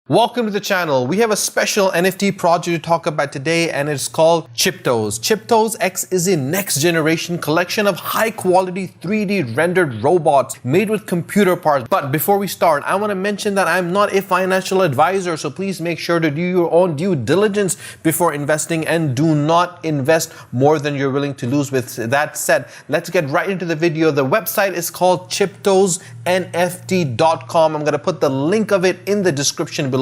Welcome to the channel. We have a special NFT project to talk about today, and it's called Chiptos. ChiptosX is a next generation collection of high quality 3D rendered robots made with computer parts. But before we start, I want to mention that I'm not a financial advisor, so please make sure to do your own due diligence before investing and do not invest more than you're willing to lose. With that said, let's get right into the video. The website is called ChiptosNFT.com. I'm going to put the link of it in the description below.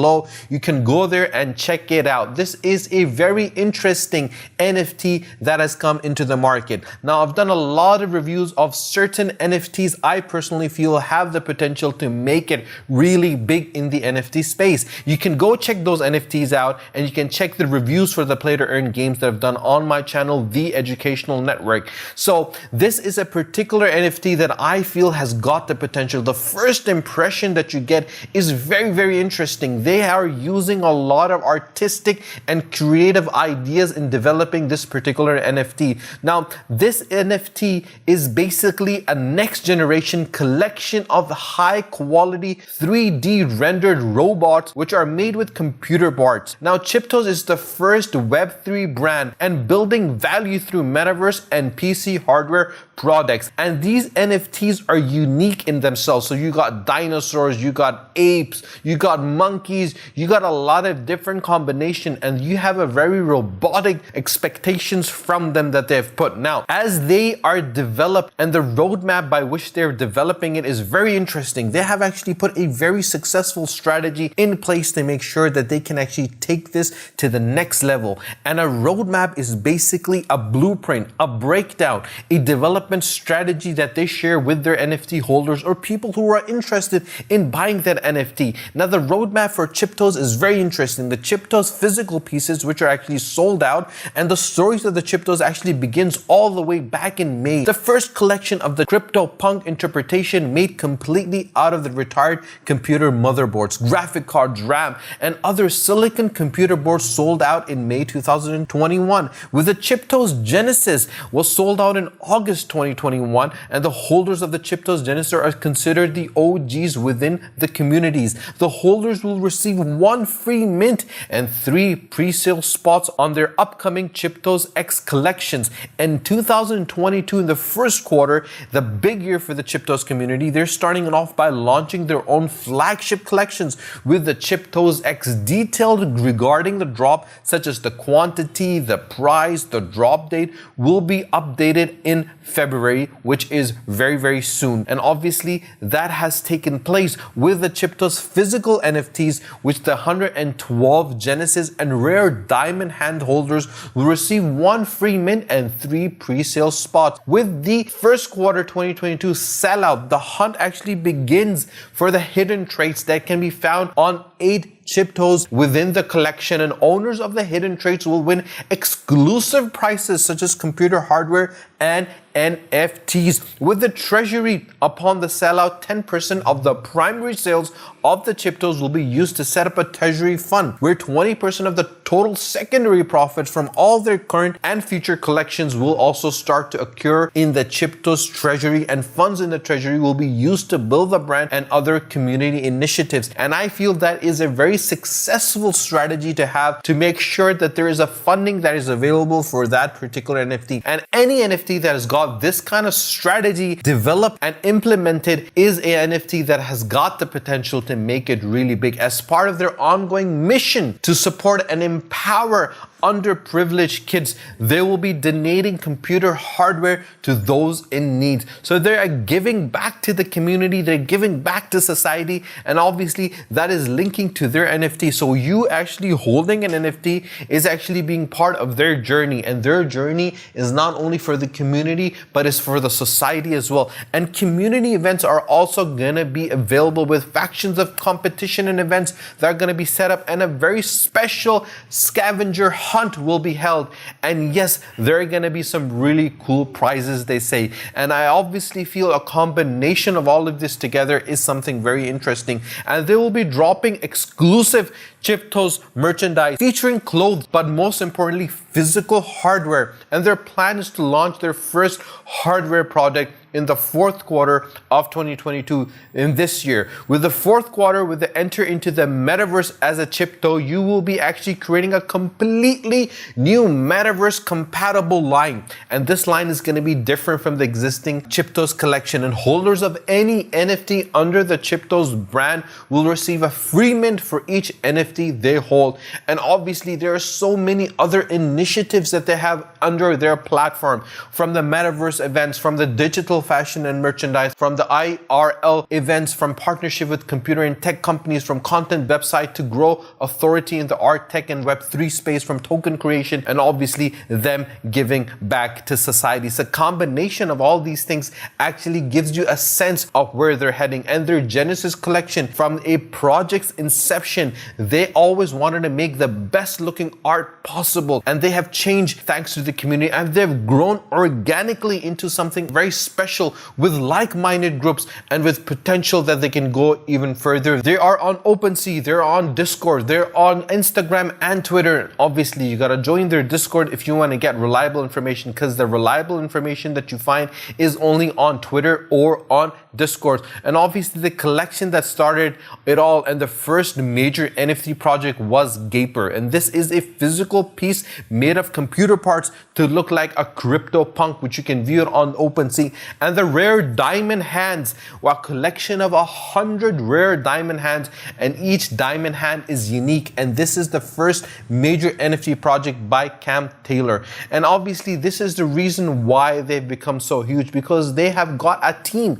You can go there and check it out. This is a very interesting NFT that has come into the market. Now, I've done a lot of reviews of certain NFTs I personally feel have the potential to make it really big in the NFT space. You can go check those NFTs out, and you can check the reviews for the play to earn games that I've done on my channel, The Educational Network. So this is a particular NFT that I feel has got the potential. The first impression that you get is very, very interesting. They are using a lot of artistic and creative ideas in developing this particular NFT. Now, this NFT is basically a next generation collection of high quality 3D rendered robots which are made with computer parts. Now, Chiptos is the first Web3 brand and building value through metaverse and PC hardware products. And these NFTs are unique in themselves. So you got dinosaurs, you got apes, you got monkeys, you got a lot of different combination, and you have a very robotic expectations from them that they've put. Now, as they are developed and the roadmap by which they're developing it is very interesting. They have actually put a very successful strategy in place to make sure that they can actually take this to the next level. And a roadmap is basically a blueprint, a breakdown, a development strategy that they share with their NFT holders or people who are interested in buying that NFT. Now, the roadmap for Chiptos is very interesting. The Chiptos physical pieces, which are actually sold out, and the stories of the Chiptos actually begins all the way back in May. The first collection of the Cryptopunk interpretation made completely out of the retired computer motherboards, graphic cards, RAM, and other silicon computer boards sold out in May 2021. With the Chiptos Genesis was sold out in August 2021, and the holders of the Chiptos Genesis are considered the OGs within the communities. The holders will receive 1 free mint and 3 pre-sale spots on their upcoming ChiptosX collections. In 2022, in the first quarter, the big year for the Chiptos community, they're starting it off by launching their own flagship collections with the ChiptosX. Detailed regarding the drop, such as the quantity, the price, the drop date, will be updated in February, which is very, very soon. And obviously that has taken place with the Chiptos physical NFTs, which the 112 Genesis and rare diamond hand holders will receive 1 free mint and 3 pre-sale spots. With the first quarter 2022 sellout, the hunt actually begins for the hidden traits that can be found on 8 Chiptos within the collection, and owners of the hidden traits will win exclusive prizes such as computer hardware and NFTs. With the treasury upon the sellout, 10% of the primary sales of the Chiptos will be used to set up a treasury fund, where 20% of the total secondary profits from all their current and future collections will also start to occur in the Chiptos treasury, and funds in the treasury will be used to build the brand and other community initiatives. And I feel that is a very successful strategy to have to make sure that there is a funding that is available for that particular NFT. And any NFT that has got this kind of strategy developed and implemented is a NFT that has got the potential to make it really big as part of their ongoing mission to support and empower underprivileged kids. They will be donating computer hardware to those in need. So they are giving back to the community, they're giving back to society, and obviously that is linking to their NFT. So you actually holding an NFT is actually being part of their journey, and their journey is not only for the community but is for the society as well. And community events are also gonna be available with factions of competition and events that are gonna be set up, and a very special scavenger hunt will be held. And yes, there are going to be some really cool prizes, they say. And I obviously feel a combination of all of this together is something very interesting. And they will be dropping exclusive Chiptos merchandise featuring clothes, but most importantly, physical hardware. And their plan is to launch their first hardware product in the fourth quarter of 2022 in this year. With the fourth quarter, with the enter into the metaverse as a Chipto, you will be actually creating a completely new metaverse compatible line. And this line is going to be different from the existing Chiptos collection, and holders of any NFT under the Chiptos brand will receive a free mint for each NFT they hold. And obviously there are so many other initiatives that they have under their platform, from the metaverse events, from the digital fashion and merchandise, from the IRL events, from partnership with computer and tech companies, from content website to grow authority in the art, tech and web3 space, from token creation, and obviously them giving back to society. So a combination of all these things actually gives you a sense of where they're heading. And their Genesis collection, from a project's inception, they always wanted to make the best looking art possible, and they have changed thanks to the community, and they've grown organically into something very special with like-minded groups and with potential that they can go even further. They are on OpenSea, they're on Discord, they're on Instagram and Twitter. Obviously you gotta join their Discord if you want to get reliable information, because the reliable information that you find is only on Twitter or on Discord. And obviously the collection that started it all and the first major NFT project was Gaper, and this is a physical piece made of computer parts to look like a Cryptopunk, which you can view it on OpenSea. And the rare diamond hands, a collection of 100 rare diamond hands, and each diamond hand is unique. And this is the first major NFT project by Cam Taylor. And obviously this is the reason why they've become so huge, because they have got a team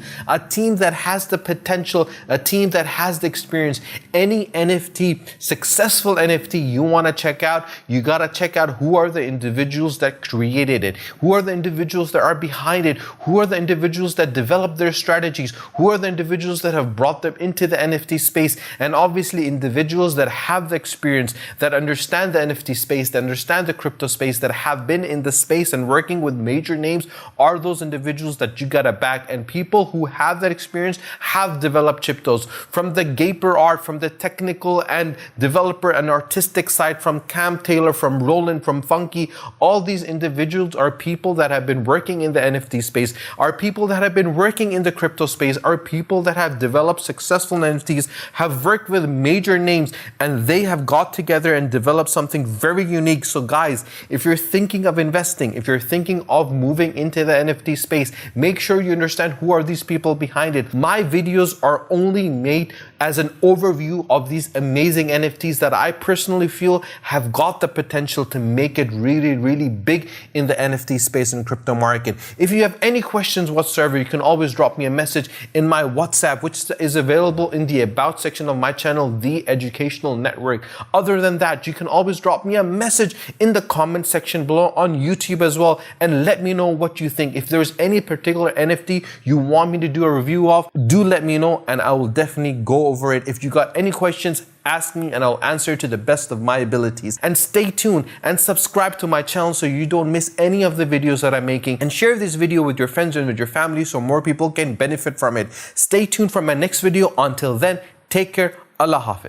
that has the potential, a team that has the experience. Any NFT, successful NFT you want to check out, you got to check out who are the individuals that created it, who are the individuals that are behind it, who are the individuals that developed their strategies, who are the individuals that have brought them into the NFT space, and obviously individuals that have the experience, that understand the NFT space, that understand the crypto space, that have been in the space and working with major names, are those individuals that you gotta back. And people who have that experience have developed Chiptos. From the Gaper art, from the technical and developer and artistic side, from Cam Taylor, from Roland, from Funky, all these individuals are people that have been working in the NFT space, are people that have been working in the crypto space, are people that have developed successful NFTs, have worked with major names, and they have got together and developed something very unique. So guys, if you're thinking of investing, if you're thinking of moving into the NFT space, make sure you understand who are these people behind it. My videos are only made as an overview of these amazing NFTs that I personally feel have got the potential to make it really, really big in the NFT space and crypto market. If you have any questions whatsoever, you can always drop me a message in my WhatsApp, which is available in the About section of my channel, The Educational Network. Other than that, you can always drop me a message in the comment section below on YouTube as well, and let me know what you think. If there's any particular NFT you want me to do a review of, do let me know and I will definitely go over it. If you got any questions, ask me and I'll answer to the best of my abilities. And stay tuned and subscribe to my channel so you don't miss any of the videos that I'm making, and share this video with your friends and with your family so more people can benefit from it. Stay tuned for my next video. Until then, take care. Allah Hafiz.